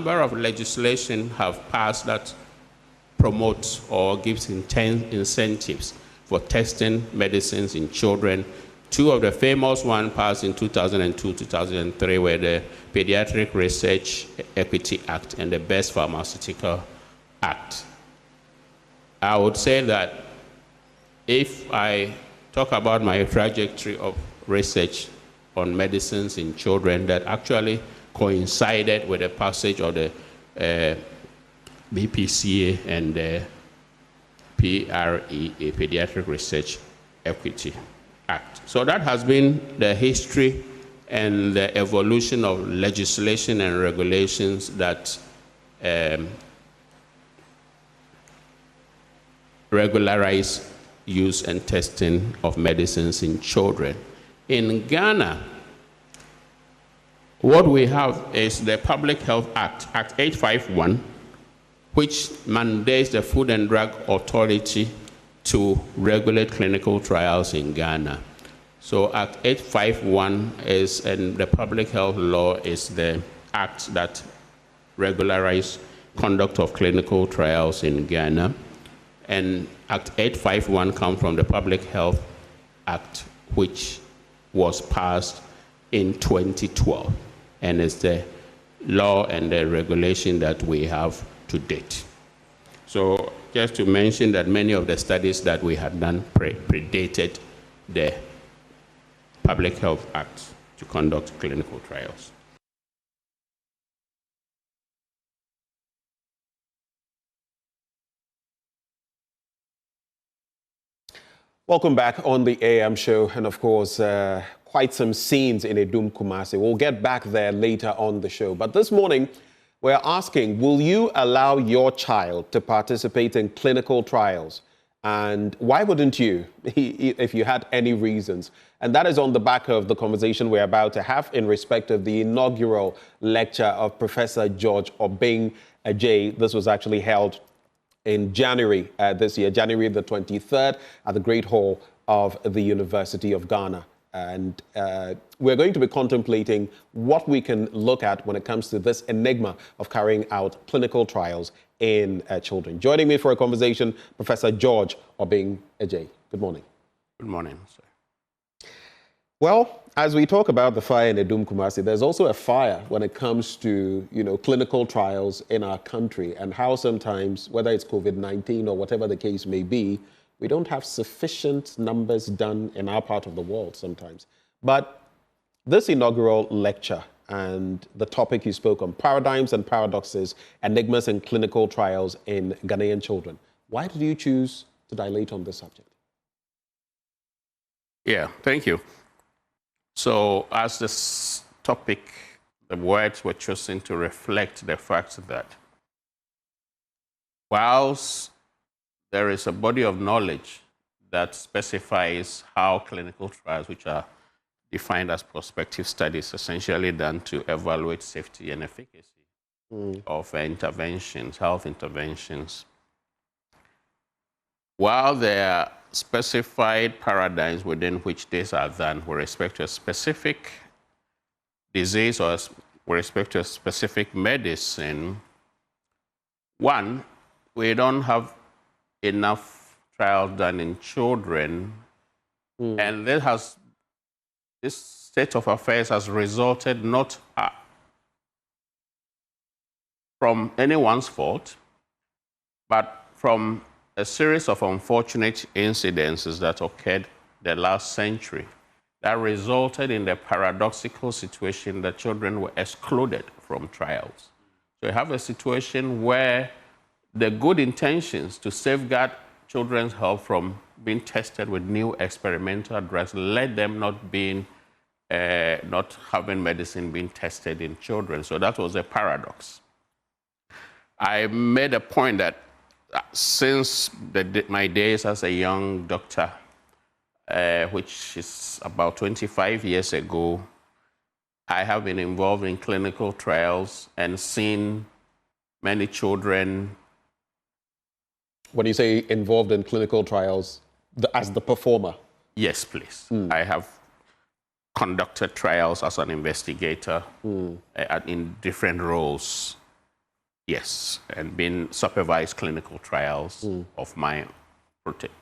number of legislation have passed that promotes or gives incentives for testing medicines in children. Two of the famous ones passed in 2002, 2003 were the Pediatric Research Equity Act and the Best Pharmaceutical Act. I would say that if I talk about my trajectory of research on medicines in children, that actually coincided with the passage of the BPCA and the PREA, Pediatric Research Equity Act. So that has been the history and the evolution of legislation and regulations that regularize use and testing of medicines in children. In Ghana, what we have is the Public Health Act, Act 851, which mandates the Food and Drug Authority to regulate clinical trials in Ghana. So Act 851 is, and the public health law is the act that regularizes conduct of clinical trials in Ghana. And Act 851 comes from the Public Health Act, which was passed in 2012, and is the law and the regulation that we have to date. So just to mention that many of the studies that we had done predated the Public Health Act to conduct clinical trials. Welcome back on the AM show, and of course, quite some scenes in Edum Kumasi. We'll get back there later on the show. But this morning, we're asking, will you allow your child to participate in clinical trials? And why wouldn't you, if you had any reasons? And that is on the back of the conversation we're about to have in respect of the inaugural lecture of Professor George Obeng Ajay. This was actually held in January this year, January the 23rd, at the Great Hall of the University of Ghana. And we're going to be contemplating what we can look at when it comes to this enigma of carrying out clinical trials in children. Joining me for a conversation, Professor George Obeng Ajay. Good morning. Good morning, sir. Well, as we talk about the fire in Edum Kumasi, there's also a fire when it comes to, clinical trials in our country, and how sometimes, whether it's COVID-19 or whatever the case may be, we don't have sufficient numbers done in our part of the world sometimes. But this inaugural lecture and the topic you spoke on, paradigms and paradoxes, enigmas in clinical trials in Ghanaian children. Why did you choose to dilate on this subject? Yeah, thank you. So as this topic, the words were chosen to reflect the fact that whilst there is a body of knowledge that specifies how clinical trials, which are defined as prospective studies, essentially done to evaluate safety and efficacy of interventions, health interventions, while there are specified paradigms within which these are done with respect to a specific disease or with respect to a specific medicine, one, we don't have enough trials done in children, and this state of affairs has resulted not from anyone's fault, but from a series of unfortunate incidences that occurred the last century that resulted in the paradoxical situation that children were excluded from trials. So you have a situation where the good intentions to safeguard children's health from being tested with new experimental drugs led them not having medicine being tested in children. So that was a paradox. I made a point that since my days as a young doctor, which is about 25 years ago, I have been involved in clinical trials and seen many children. When you say involved in clinical trials, as the performer? Yes, please. I have conducted trials as an investigator in different roles. Yes, and been supervised clinical trials of my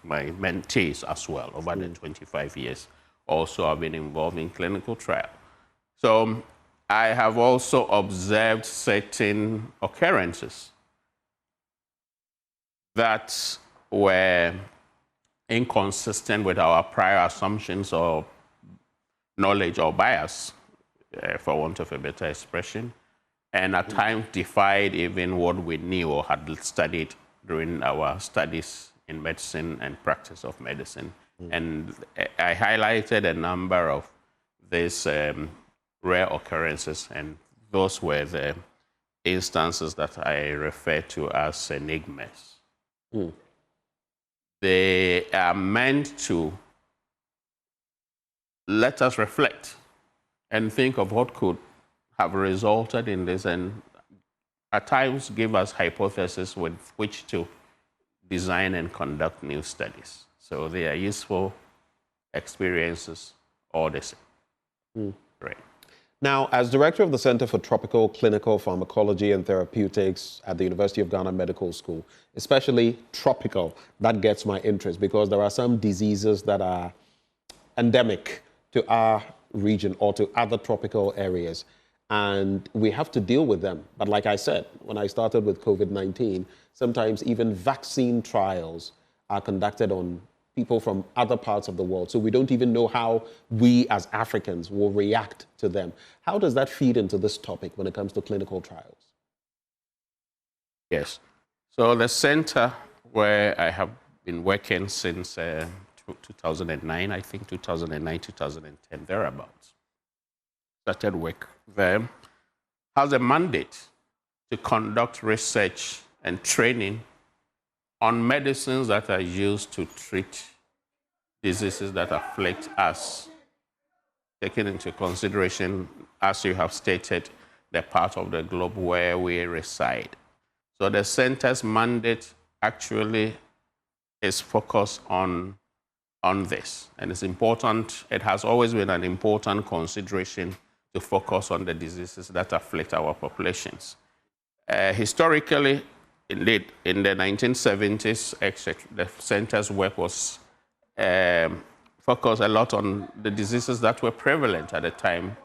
mentees as well over the 25 years. Also, I've been involved in clinical trial. So I have also observed certain occurrences that were inconsistent with our prior assumptions or knowledge or bias, for want of a better expression, and at times defied even what we knew or had studied during our studies in medicine and practice of medicine. And I highlighted a number of these rare occurrences, and those were the instances that I refer to as enigmas. They are meant to let us reflect and think of what could have resulted in this, and at times give us hypotheses with which to design and conduct new studies. So they are useful experiences, all the same. Right. Now, as director of the Center for Tropical Clinical Pharmacology and Therapeutics at the University of Ghana Medical School, especially tropical, that gets my interest because there are some diseases that are endemic to our region or to other tropical areas, and we have to deal with them. But like I said, when I started with COVID-19, sometimes even vaccine trials are conducted on people from other parts of the world. So we don't even know how we as Africans will react to them. How does that feed into this topic when it comes to clinical trials? Yes. So the center where I have been working since 2009, I think 2009, 2010, thereabouts, started work there, has a mandate to conduct research and training on medicines that are used to treat diseases that afflict us, taking into consideration, as you have stated, the part of the globe where we reside. So the center's mandate actually is focused on this. And it's important, it has always been an important consideration to focus on the diseases that afflict our populations. Historically, indeed, in the 1970s, the center's work was focused a lot on the diseases that were prevalent at the time.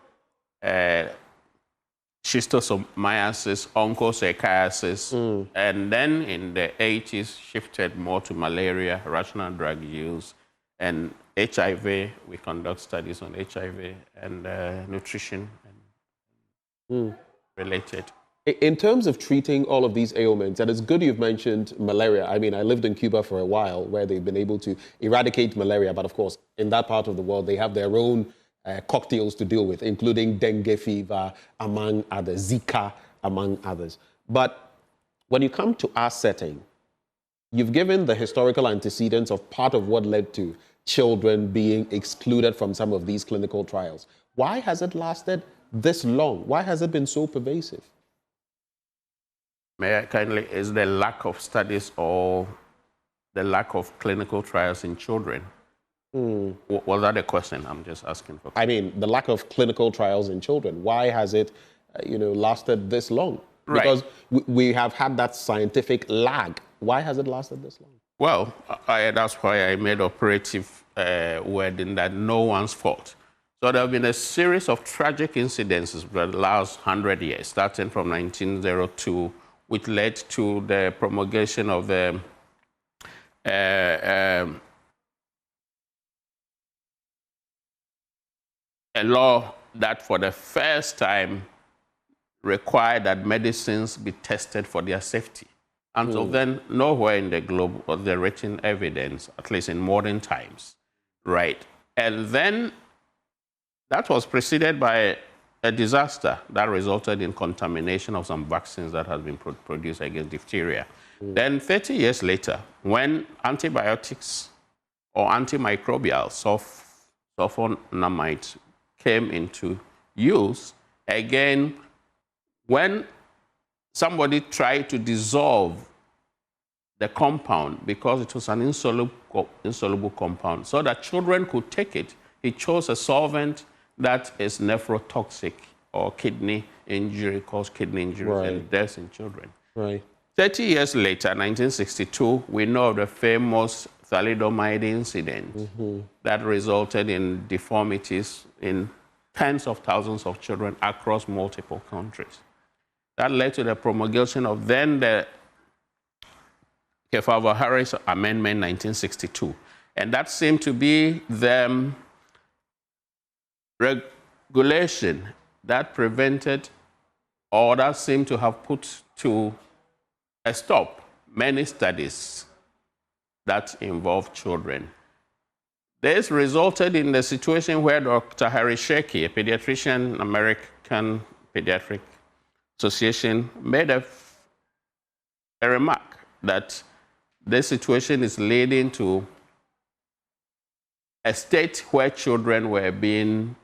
Schistosomiasis, onchocerciasis, and then in the 80s shifted more to malaria, rational drug use, and HIV. We conduct studies on HIV and nutrition and related. In terms of treating all of these ailments, and it's good you've mentioned malaria. I mean, I lived in Cuba for a while where they've been able to eradicate malaria, but of course, in that part of the world, they have their own cocktails to deal with, including dengue fever, among others, Zika, among others. But when you come to our setting, you've given the historical antecedents of part of what led to children being excluded from some of these clinical trials. Why has it lasted this long? Why has it been so pervasive? May I kindly, is the lack of studies or the lack of clinical trials in children? Was that a question? I'm just asking for. I mean, the lack of clinical trials in children. Why has it, lasted this long? Right. Because we have had that scientific lag. Why has it lasted this long? Well, that's why I made operative wording that no one's fault. So there have been a series of tragic incidences for the last 100 years, starting from 1902, which led to the promulgation of the a law that for the first time required that medicines be tested for their safety. Until then, nowhere in the globe was there written evidence, at least in modern times, right? And then that was preceded by a disaster that resulted in contamination of some vaccines that had been produced against diphtheria. Then 30 years later, when antibiotics or antimicrobials, sulfonamide, came into use, again, when somebody tried to dissolve the compound because it was an insoluble compound so that children could take it, he chose a solvent that is nephrotoxic or kidney injury cause kidney injuries and deaths in children. Right. 30 years later, 1962, we know of the famous thalidomide incident that resulted in deformities in tens of thousands of children across multiple countries. That led to the promulgation of then the Kefauver-Harris Amendment 1962. And that seemed to be the regulation that prevented, or that seemed to have put to a stop many studies that involve children. This resulted in the situation where Dr. Harry Shakey, a pediatrician, American Pediatric Association, made a remark that this situation is leading to a state where children were being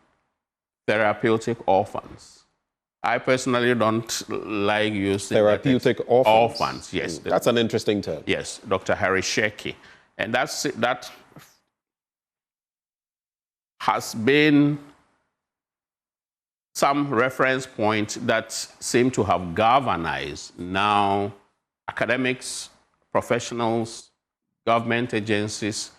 therapeutic orphans. I personally don't like using therapeutic orphans. Orphans, yes. That's an interesting term. Yes, Dr. Harry Shakey. And that has been some reference point that seem to have galvanized now academics, professionals, government agencies.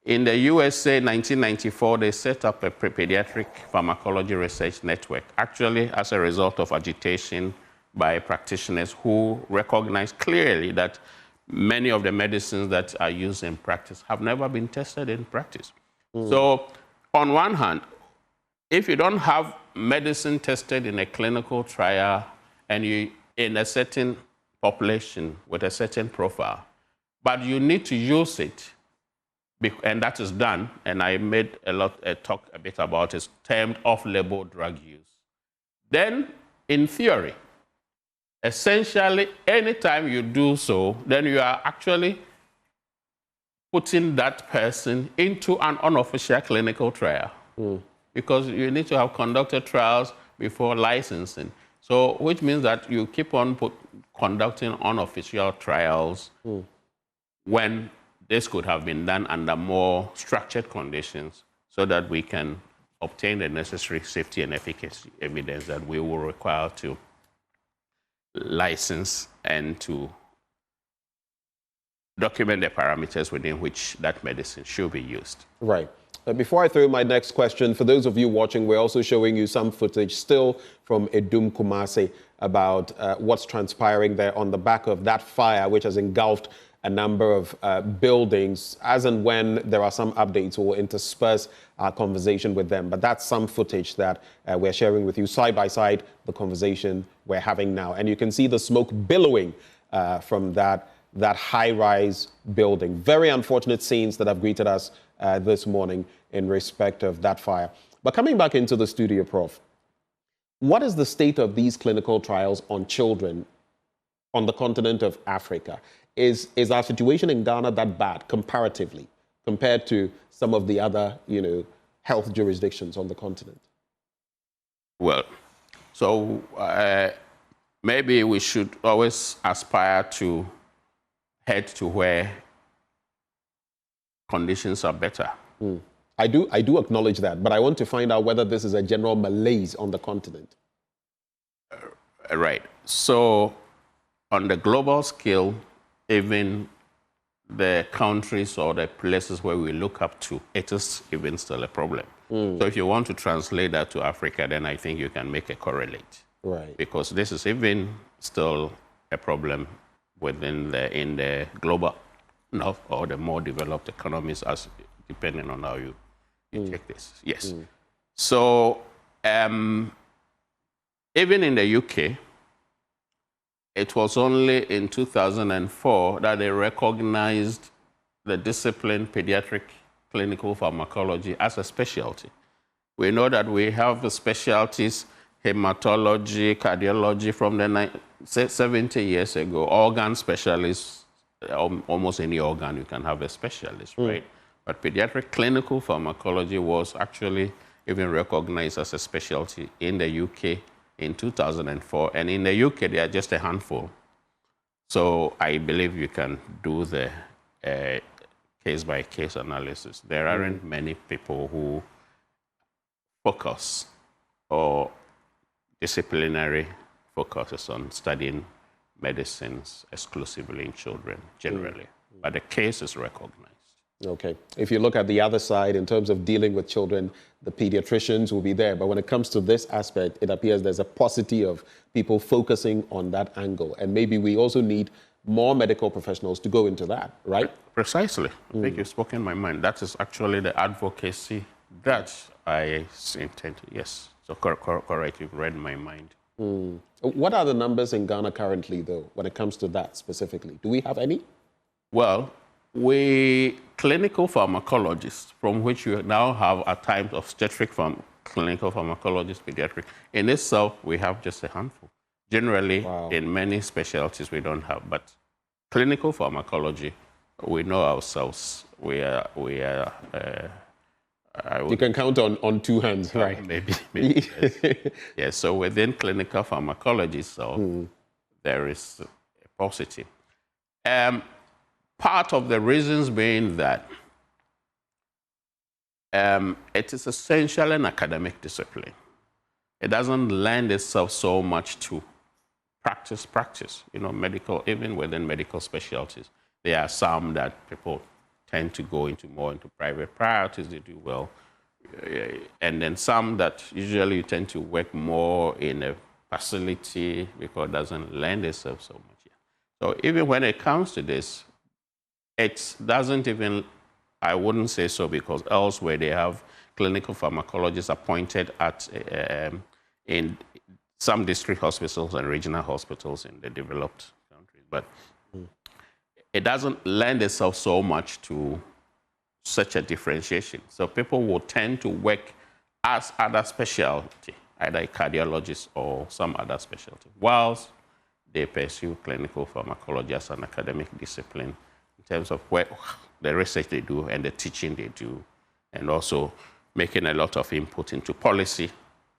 In the USA, 1994, they set up a pediatric pharmacology research network, actually as a result of agitation by practitioners who recognize clearly that many of the medicines that are used in practice have never been tested in practice. So on one hand, if you don't have medicine tested in a clinical trial and you in a certain population with a certain profile, but you need to use it, and that is done, and I made talk a bit about it, termed off-label drug use. Then, in theory, essentially, anytime you do so, then you are actually putting that person into an unofficial clinical trial because you need to have conducted trials before licensing. So, which means that you keep on conducting unofficial trials when this could have been done under more structured conditions so that we can obtain the necessary safety and efficacy evidence that we will require to license and to document the parameters within which that medicine should be used. Right. Before I throw my next question, for those of you watching, we're also showing you some footage still from Edum Kumasi about what's transpiring there on the back of that fire, which has engulfed a number of buildings. As and when there are some updates, we'll intersperse our conversation with them. But that's some footage that we're sharing with you side by side, the conversation we're having now. And you can see the smoke billowing from that high-rise building. Very unfortunate scenes that have greeted us this morning in respect of that fire. But coming back into the studio, Prof, what is the state of these clinical trials on children on the continent of Africa? Is our situation in Ghana that bad comparatively compared to some of the other, health jurisdictions on the continent? Well, so maybe we should always aspire to head to where conditions are better. I do acknowledge that, but I want to find out whether this is a general malaise on the continent. Right. So on the global scale, even the countries or the places where we look up to, it is even still a problem. So if you want to translate that to Africa, then I think you can make a correlate. Right. Because this is even still a problem in the global north or the more developed economies, as depending on how you take this. Yes. So even in the UK, it was only in 2004 that they recognized the discipline pediatric clinical pharmacology as a specialty. We know that we have the specialties, hematology, cardiology from the 70 years ago, organ specialists, almost any organ you can have a specialist, right? But pediatric clinical pharmacology was actually even recognized as a specialty in the UK in 2004, and in the UK, they are just a handful. So I believe you can do the case-by-case analysis. There aren't many people who focus or disciplinary focuses on studying medicines exclusively in children, generally. But the case is recognized. Okay. If you look at the other side, in terms of dealing with children, the pediatricians will be there. But when it comes to this aspect, it appears there's a paucity of people focusing on that angle. And maybe we also need more medical professionals to go into that, right? Precisely. I think you've spoken my mind. That is actually the advocacy that I intend to. Yes. So correct. You've read my mind. What are the numbers in Ghana currently, though, when it comes to that specifically? Do we have any? Well, we clinical pharmacologists, from which we now have at times obstetric clinical pharmacologists, pediatric. In itself, we have just a handful. Generally, in many specialties, we don't have. But clinical pharmacology, we know ourselves. You can count on two hands, right? Maybe yes. Yes. So within clinical pharmacology, there is a paucity. Part of the reasons being that it is essentially an academic discipline. It doesn't lend itself so much to practice. You know, medical, even within medical specialties, there are some that people tend to go into more into private practice. They do well, and then some that usually you tend to work more in a facility because it doesn't lend itself so much. So even when it comes to this, it doesn't even, I wouldn't say so, because elsewhere they have clinical pharmacologists appointed at in some district hospitals and regional hospitals in the developed countries. But it doesn't lend itself so much to such a differentiation. So people will tend to work as other specialty, either a cardiologist or some other specialty, whilst they pursue clinical pharmacology as an academic discipline, in terms of where the research they do and the teaching they do, and also making a lot of input into policy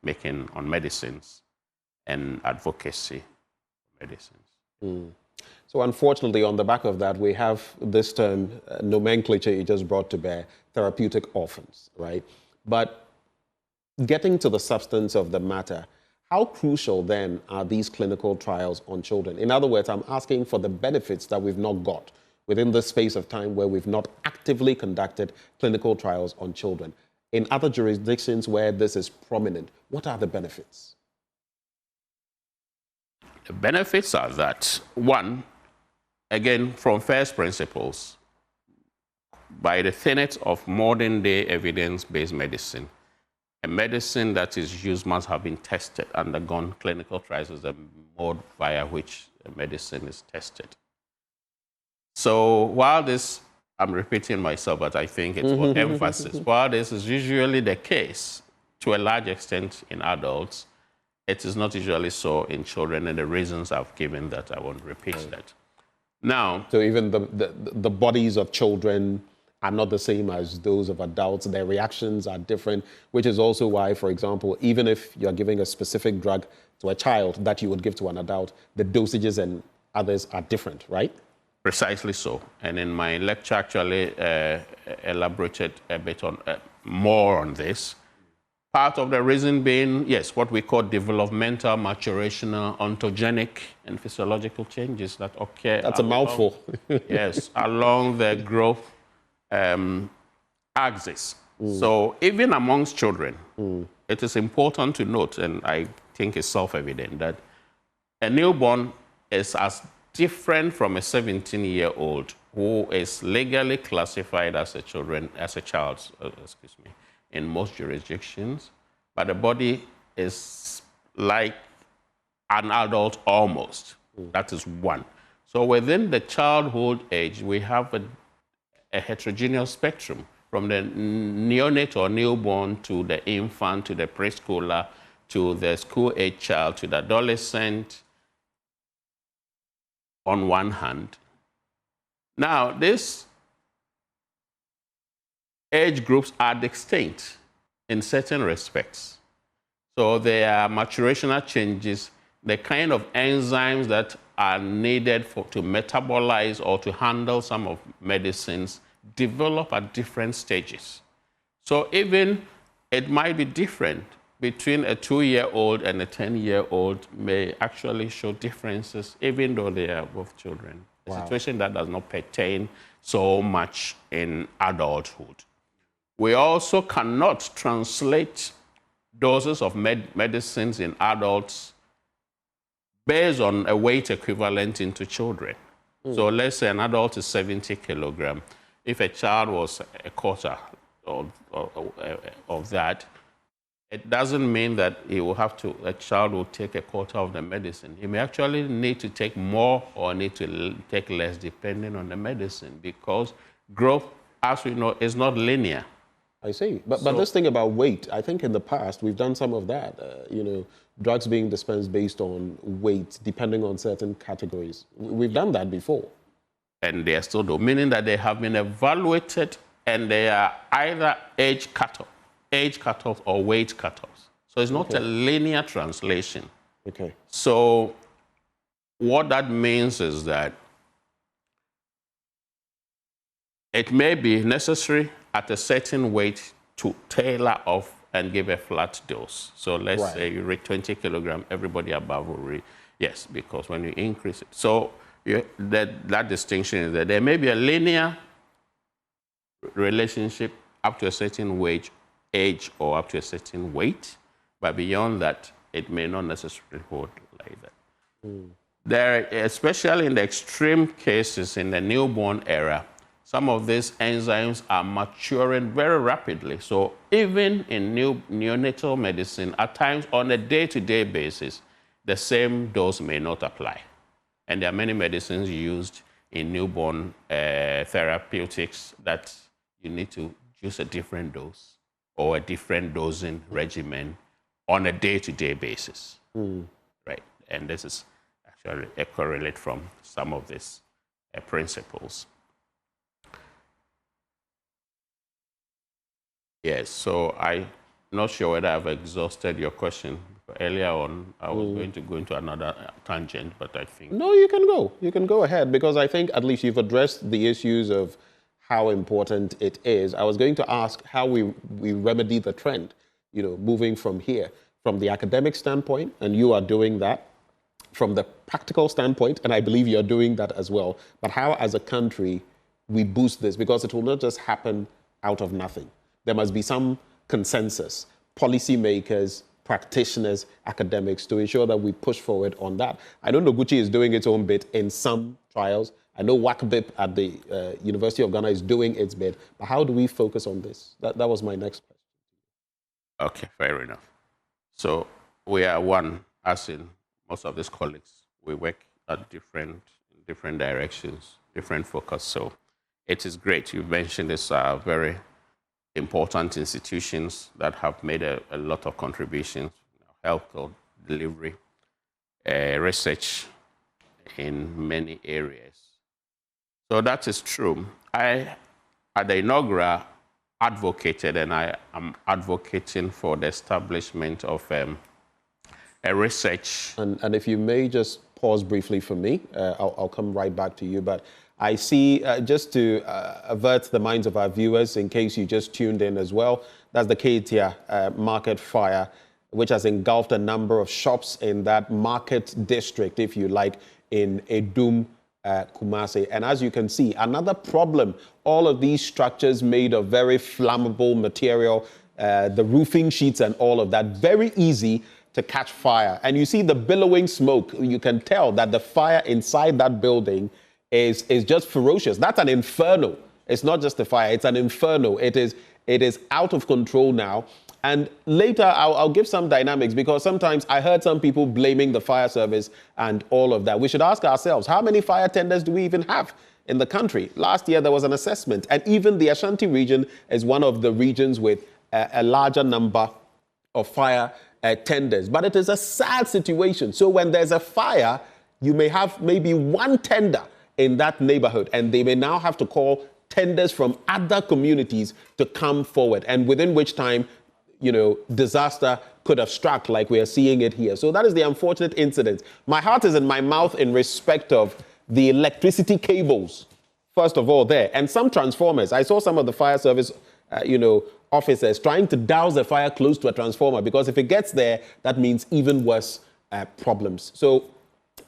making on medicines and advocacy for medicines. So unfortunately, on the back of that, we have this term, nomenclature you just brought to bear, therapeutic orphans, right? But getting to the substance of the matter, how crucial then are these clinical trials on children? In other words, I'm asking for the benefits that we've not got within this space of time where we've not actively conducted clinical trials on children. In other jurisdictions where this is prominent, what are the benefits? The benefits are that, one, again, from first principles, by the tenet of modern day evidence-based medicine, a medicine that is used must have been tested, undergone clinical trials is the mode via which a medicine is tested. So while this, I'm repeating myself, but I think it's for emphasis, while this is usually the case to a large extent in adults, it is not usually so in children, and the reasons I've given that, I won't repeat that. Now, so even the bodies of children are not the same as those of adults. Their reactions are different, which is also why, for example, even if you're giving a specific drug to a child that you would give to an adult, the dosages and others are different, right? Precisely so. And in my lecture, actually elaborated a bit on more on this. Part of the reason being, yes, what we call developmental, maturational, ontogenic, and physiological changes that occur. That's a mouthful. Yes, along the growth axis. So even amongst children, it is important to note, and I think it's self-evident, that a newborn is as different from a 17-year-old who is legally classified as a child, in most jurisdictions, but the body is like an adult almost. That is one. So within the childhood age, we have a heterogeneous spectrum from the neonate or newborn to the infant, to the preschooler, to the school-age child, to the adolescent, on one hand. Now, these age groups are distinct in certain respects. So there are maturational changes, the kind of enzymes that are needed to metabolize or to handle some of medicines develop at different stages. So even it might be different between a 2-year-old and a 10-year-old may actually show differences, even though they are both children. A situation that does not pertain so much in adulthood. We also cannot translate doses of medicines in adults based on a weight equivalent into children. So let's say an adult is 70 kilograms. If a child was a quarter of that, it doesn't mean that a child will take a quarter of the medicine. He may actually need to take more or need to take less depending on the medicine, because growth, as we know, is not linear. I see. But this thing about weight, I think in the past we've done some of that, drugs being dispensed based on weight, depending on certain categories. We've done that before. And they are still doing, meaning that they have been evaluated and they are either age cutoff or weight cutoffs. So it's not a linear translation. Okay. So what that means is that it may be necessary at a certain weight to tailor off and give a flat dose. So let's say you reach 20 kilograms, everybody above will reach, yes, because when you increase it. So that distinction is that there may be a linear relationship up to a certain age or up to a certain weight, but beyond that, it may not necessarily hold like that. There, especially in the extreme cases in the newborn era, some of these enzymes are maturing very rapidly. So even in neonatal medicine, at times on a day-to-day basis, the same dose may not apply. And there are many medicines used in newborn therapeutics that you need to use a different dose or a different dosing regimen on a day-to-day basis. Right? And this is actually a correlate from some of these principles. Yes, so I'm not sure whether I've exhausted your question. Earlier on, I was going to go into another tangent, but I think... No, you can go. You can go ahead, because I think at least you've addressed the issues of how important it is. I was going to ask how we remedy the trend, moving from here, from the academic standpoint, and you are doing that, from the practical standpoint, and I believe you're doing that as well, but how as a country we boost this, because it will not just happen out of nothing. There must be some consensus, policymakers, practitioners, academics, to ensure that we push forward on that. I know Noguchi is doing its own bit in some trials. I know WACBIP at the University of Ghana is doing its bit. But how do we focus on this? That was my next question. Okay, fair enough. So we are one, as in most of these colleagues. We work at different directions, different focus. So it is great. You mentioned this very important institutions that have made a lot of contributions, healthcare delivery, research in many areas. So that is true. I, at the inaugural, advocated, and I am advocating for the establishment of a research. And if you may just pause briefly for me, I'll come right back to you, but I see, just to avert the minds of our viewers, in case you just tuned in as well, that's the Ketia market fire, which has engulfed a number of shops in that market district, if you like, in Edum, Kumasi. And as you can see, another problem, all of these structures made of very flammable material, the roofing sheets and all of that, very easy to catch fire. And you see the billowing smoke. You can tell that the fire inside that building is just ferocious. That's an inferno. It's not just a fire, it's an inferno. It is out of control now. And later I'll give some dynamics, because sometimes I heard some people blaming the fire service and all of that. We should ask ourselves, how many fire tenders do we even have in the country? Last year there was an assessment, and even the Ashanti region is one of the regions with a larger number of fire tenders. But it is a sad situation. So when there's a fire, you may have maybe one tender in that neighborhood, and they may now have to call tenders from other communities to come forward, and within which time, disaster could have struck, like we are seeing it here. So that is the unfortunate incident. My heart is in my mouth in respect of the electricity cables, first of all, there, and some transformers. I saw some of the fire service officers trying to douse the fire close to a transformer, because if it gets there, that means even worse problems. So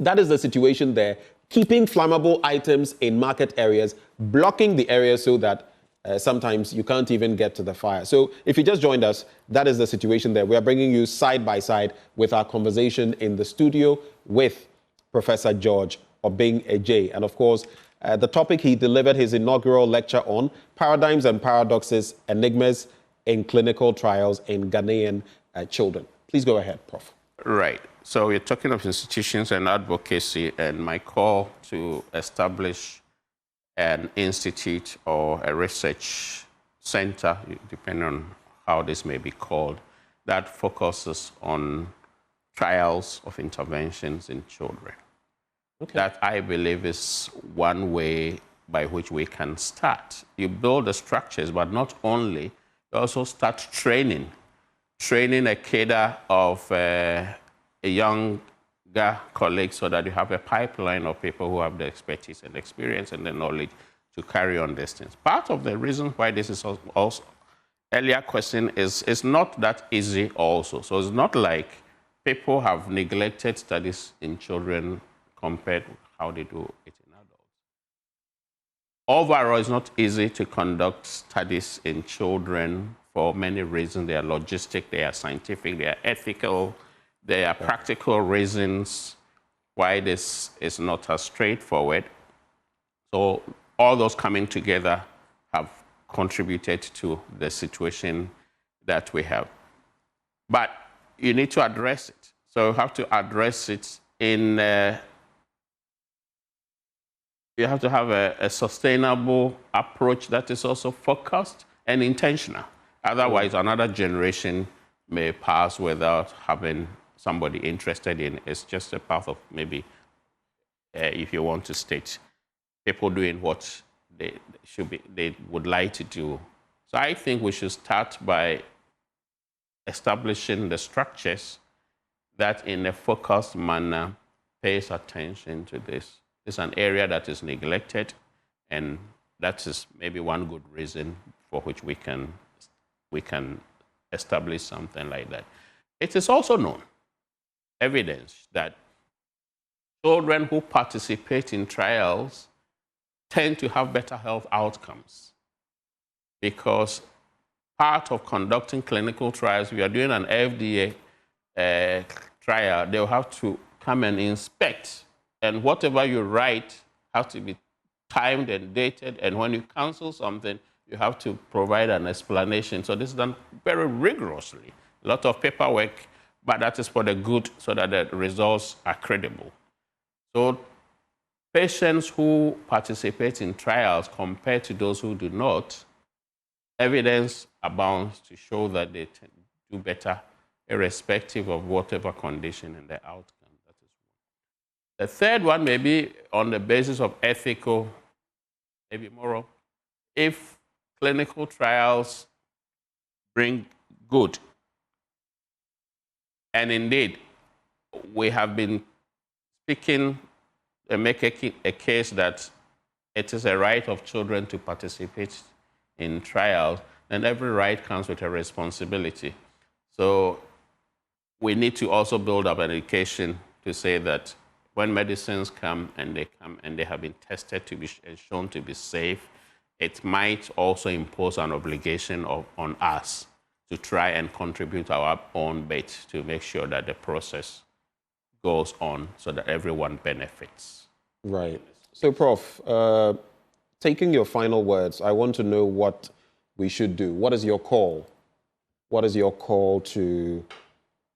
that is the situation there. Keeping flammable items in market areas, blocking the area so that sometimes you can't even get to the fire. So if you just joined us, that is the situation there. We are bringing you side by side with our conversation in the studio with Professor George Obing Ejay. And of course, the topic he delivered his inaugural lecture on: Paradigms and Paradoxes, Enigmas in Clinical Trials in Ghanaian Children. Please go ahead, Prof. Right. So we're talking of institutions and advocacy, and my call to establish an institute or a research center, depending on how this may be called, that focuses on trials of interventions in children. Okay. That, I believe, is one way by which we can start. You build the structures, but not only, you also start training a cadre of younger colleagues, so that you have a pipeline of people who have the expertise and experience and the knowledge to carry on these things. Part of the reason why this is also, earlier question is not that easy also. So it's not like people have neglected studies in children compared to how they do it in adults. Overall, it's not easy to conduct studies in children for many reasons. They are logistic, they are scientific, they are ethical, they are practical reasons why this is not as straightforward. So all those coming together have contributed to the situation that we have. But you need to address it. So you have to address it in you have to have a sustainable approach that is also focused and intentional. Otherwise, another generation may pass without having somebody interested in it. It's just a path of maybe, if you want to state, people doing what they would like to do. So I think we should start by establishing the structures that, in a focused manner, pays attention to this. It's an area that is neglected, and that is maybe one good reason for which we can establish something like that. It is also known, evidence, that children who participate in trials tend to have better health outcomes, because part of conducting clinical trials, we are doing an FDA trial, they'll have to come and inspect, and whatever you write has to be timed and dated, and when you cancel something, you have to provide an explanation. So this is done very rigorously. A lot of paperwork, but that is for the good, so that the results are credible. So patients who participate in trials compared to those who do not, evidence abounds to show that they do better irrespective of whatever condition and the outcome. That is one. The third one may be on the basis of ethical, maybe moral. If clinical trials bring good, and indeed we have been speaking and making a case that it is a right of children to participate in trials, then every right comes with a responsibility. So we need to also build up an education to say that when medicines come and they have been tested to be and shown to be safe, it might also impose an obligation on us to try and contribute our own bit to make sure that the process goes on so that everyone benefits. Right. So, Prof, taking your final words, I want to know what we should do. What is your call? What is your call to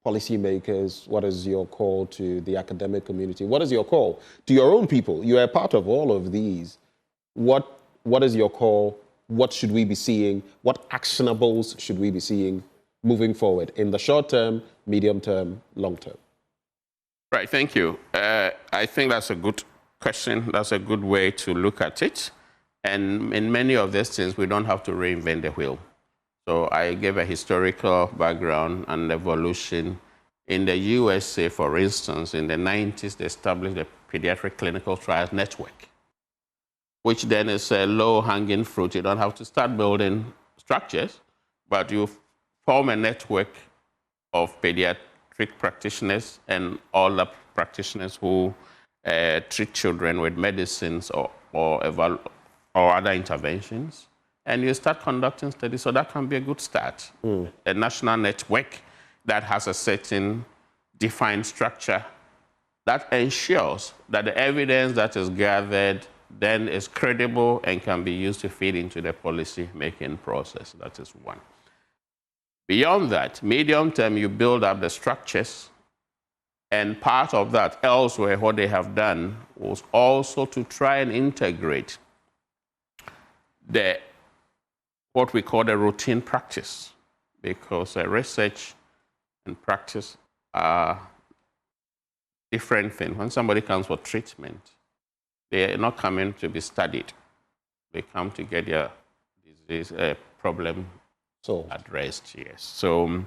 policymakers? What is your call to the academic community? What is your call to your own people? You are a part of all of these. What is your call? What should we be seeing? What actionables should we be seeing moving forward in the short term, medium term, long term? Right, thank you. I think that's a good question. That's a good way to look at it. And in many of these things, we don't have to reinvent the wheel. So I gave a historical background and evolution. In the USA, for instance, in the 90s, they established the Pediatric Clinical Trials Network, which then is a low-hanging fruit. You don't have to start building structures, but you form a network of pediatric practitioners and all the practitioners who treat children with medicines or other interventions, and you start conducting studies. So that can be a good start. A national network that has a certain defined structure that ensures that the evidence that is gathered then is credible and can be used to feed into the policy-making process. That is one. Beyond that, medium term, you build up the structures, and part of that, elsewhere, what they have done was also to try and integrate what we call the routine practice, because research and practice are different things. When somebody comes for treatment, they are not coming to be studied. They come to get their disease problem addressed. Yes. So,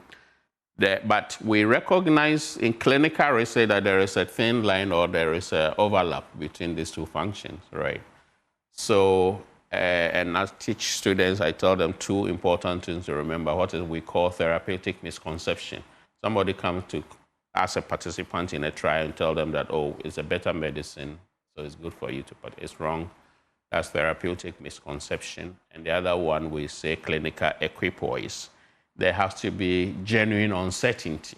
but we recognize in clinical research that there is a thin line or there is an overlap between these two functions, right? So, and I teach students, I tell them two important things to remember. What is we call therapeutic misconception. Somebody comes to as a participant in a trial and tell them that, oh, it's a better medicine, so it's good for you to, but it's wrong. That's therapeutic misconception. And the other one, we say clinical equipoise. There has to be genuine uncertainty.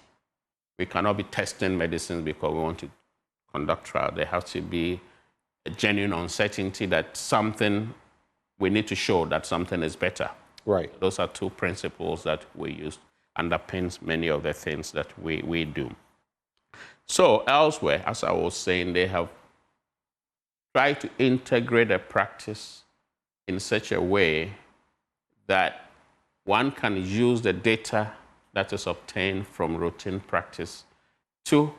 We cannot be testing medicines because we want to conduct trial. There has to be a genuine uncertainty that something, we need to show that something is better. Right. Those are two principles that we use, underpins many of the things that we do. So elsewhere, as I was saying, they have tried to integrate a practice in such a way that one can use the data that is obtained from routine practice to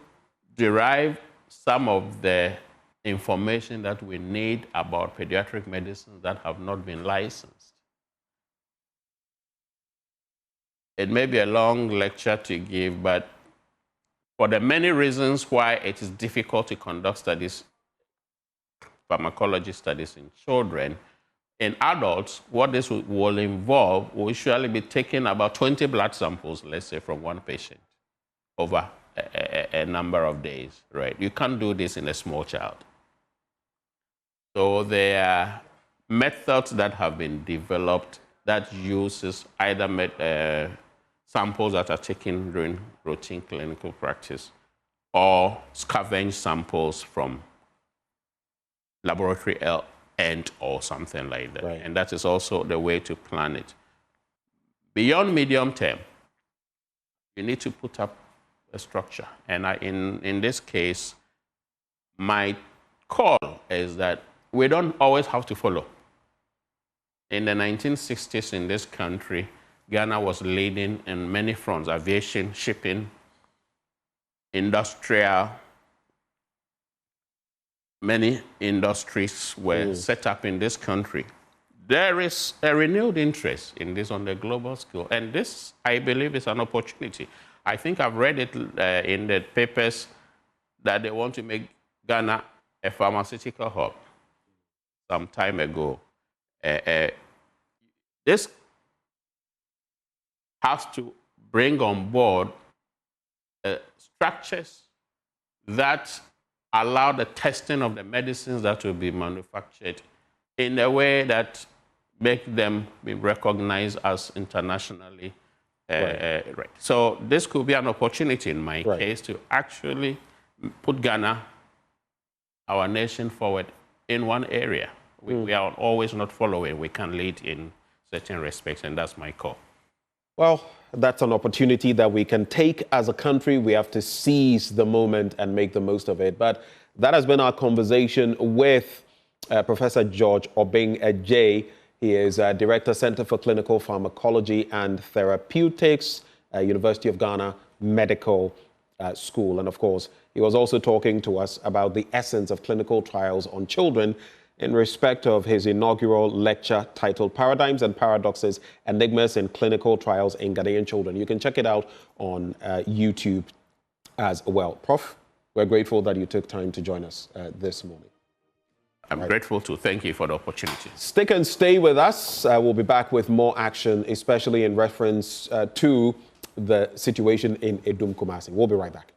derive some of the information that we need about pediatric medicines that have not been licensed. It may be a long lecture to give, but for the many reasons why it is difficult to conduct studies, pharmacology studies in children, in adults, what this will involve will usually be taking about 20 blood samples, let's say, from one patient over a number of days, right? You can't do this in a small child. So there are methods that have been developed that uses either samples that are taken during routine clinical practice or scavenge samples from laboratory end or something like that. Right. And that is also the way to plan it. Beyond medium term, you need to put up a structure. And in this case, my call is that we don't always have to follow. In the 1960s in this country, Ghana was leading in many fronts: aviation, shipping, industrial. Many industries were set up in this country. There is a renewed interest in this on the global scale, and this, I believe, is an opportunity. I think I've read it in the papers that they want to make Ghana a pharmaceutical hub some time ago. This has to bring on board structures that allow the testing of the medicines that will be manufactured in a way that make them be recognized as internationally right. So this could be an opportunity in my case to actually put Ghana, our nation, forward in one area. We are always not following. We can lead in certain respects, and that's my call. Well, that's an opportunity that we can take as a country. We have to seize the moment and make the most of it. But that has been our conversation with Professor George Obeng Adjei. He is Director, Center for Clinical Pharmacology and Therapeutics, University of Ghana Medical School. And of course, he was also talking to us about the essence of clinical trials on children in respect of his inaugural lecture titled Paradigms and Paradoxes, Enigmas in Clinical Trials in Ghanaian Children. You can check it out on YouTube as well. Prof, we're grateful that you took time to join us this morning. I'm grateful to. Thank you for the opportunity. Stick and stay with us. We'll be back with more action, especially in reference to the situation in Edum Kumasi. We'll be right back.